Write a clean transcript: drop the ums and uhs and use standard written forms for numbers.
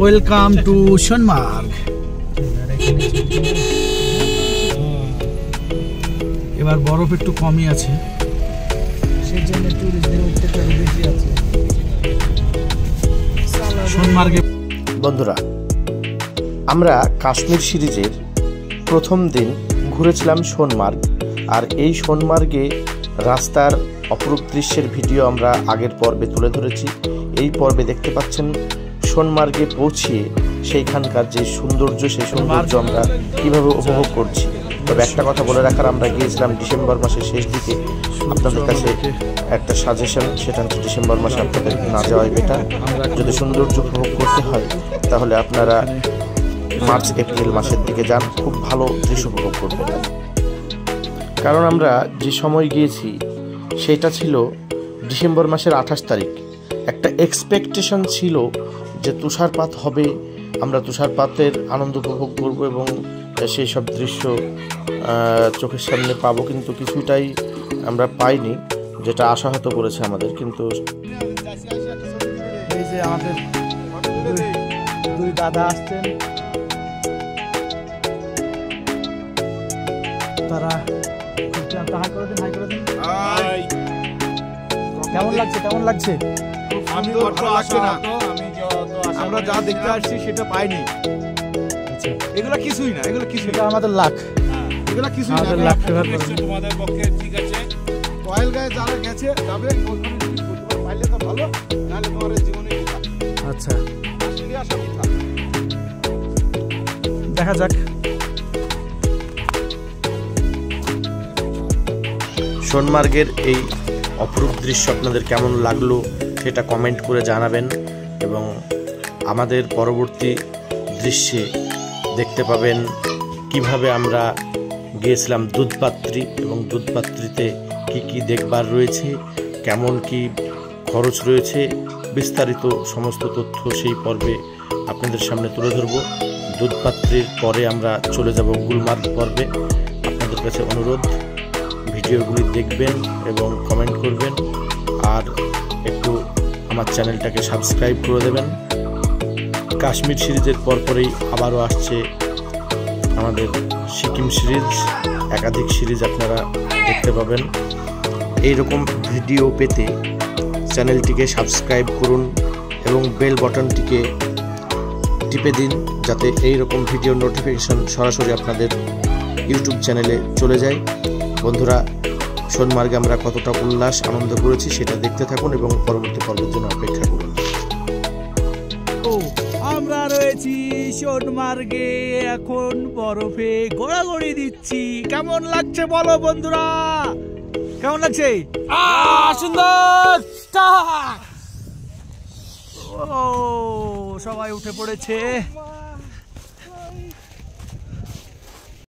Welcome to Sonamarg. এবার বরফ একটু কমই আছে, সেই জন্য টুরিস্টদের উঠতে বেশি আছে সোনমার্গে। বন্ধুরা, আমরা কাশ্মীর সিরিজের প্রথম দিন ঘুরেছিলাম সোনমার্গ। আর এই সোনমার্গে রাস্তার অপরূপ দৃশ্যের ভিডিও আমরা আগের পর্বে তুলে ধরেছি। এই পর্বে দেখতে পাচ্ছেন সোনমার্গে পৌঁছিয়ে সেইখানকার যে সৌন্দর্য, সেই সৌন্দর্য আমরা কীভাবে উপভোগ করছি। তবে একটা কথা বলে রাখার, আমরা গিয়েছিলাম ডিসেম্বর মাসের শেষ দিকে। আপনাদের কাছে একটা সাজেশন, সেটা হচ্ছে ডিসেম্বর মাসে আপনাদের না যাওয়াই বেটার। যদি সৌন্দর্য উপভোগ করতে হয় তাহলে আপনারা মার্চ এপ্রিল মাসের দিকে যান, খুব ভালো দৃশ্য উপভোগ করবেন। কারণ আমরা যে সময় গিয়েছি সেটা ছিল ডিসেম্বর মাসের 28 তারিখ। একটা এক্সপেকটেশন ছিল যে তুষারপাত হবে, আমরা তুষারপাতের আনন্দ উপভোগ করব এবং সেই সব দৃশ্য চোখের সামনে পাবো, কিন্তু কিছুটাই আমরা পাইনি যেটা আশাহত করেছে আমাদের। কিন্তু এই যে আমাদের দুই দাদা আসছেন, তারা হাই করে দিন, হাই করে দিন। কেমন লাগছে, কেমন লাগছে? আমরা যা দেখতে আসছি সেটা পাইনি। এগুলা কিছুই না, এগুলো কিছু আমাদের লাখ, এগুলা কিছুই না। লাখ তোমাদের পক্ষে ঠিক আছে। কয়েল গায়ে যারা গেছে যাবে, পাইলে তো ভালো, নাহলে তোমার জীবনে আচ্ছা দেখা যাক। সোনমার্গের এই অপরূপ দৃশ্য আপনাদের কেমন লাগলো সেটা কমেন্ট করে জানাবেন, এবং আমাদের পরবর্তী দৃশ্যে দেখতে পাবেন কিভাবে আমরা গিয়েছিলাম দুধপাত্রী, এবং দুধপাত্রীতে কি কি দেখবার রয়েছে, কেমন কি খরচ রয়েছে, বিস্তারিত সমস্ত তথ্য সেই পর্বে আপনাদের সামনে তুলে ধরব। দুধপাত্রীর পরে আমরা চলে যাব গুলমার্গ পর্বে। আপনাদের কাছে অনুরোধ, ভিডিওগুলি দেখবেন এবং কমেন্ট করবেন, আর একটু আমার চ্যানেলটাকে সাবস্ক্রাইব করে দেবেন। কাশ্মীর সিরিজের পরপরেই আবারও আসছে আমাদের সিকিম সিরিজ, একাধিক সিরিজ আপনারা দেখতে পাবেন। এই রকম ভিডিও পেতে চ্যানেলটিকে সাবস্ক্রাইব করুন এবং বেল বাটনটিকে টিপে দিন, যাতে এই রকম ভিডিও নোটিফিকেশন সরাসরি আপনাদের ইউটিউব চ্যানেলে চলে যায়। বন্ধুরা, সোনমার্গে আমরা কতটা উল্লাস আনন্দ করেছি সেটা দেখতে থাকুন এবং পরবর্তী পর্বের জন্য অপেক্ষা করুন। আমরা রয়েছি সোনমার্গে, এখন বরফে গড়াগড়ি দিচ্ছি। কেমন লাগছে বলো বন্ধুরা, কেমন লাগছে? সুন্দর। ও সবাই উঠে পড়েছে।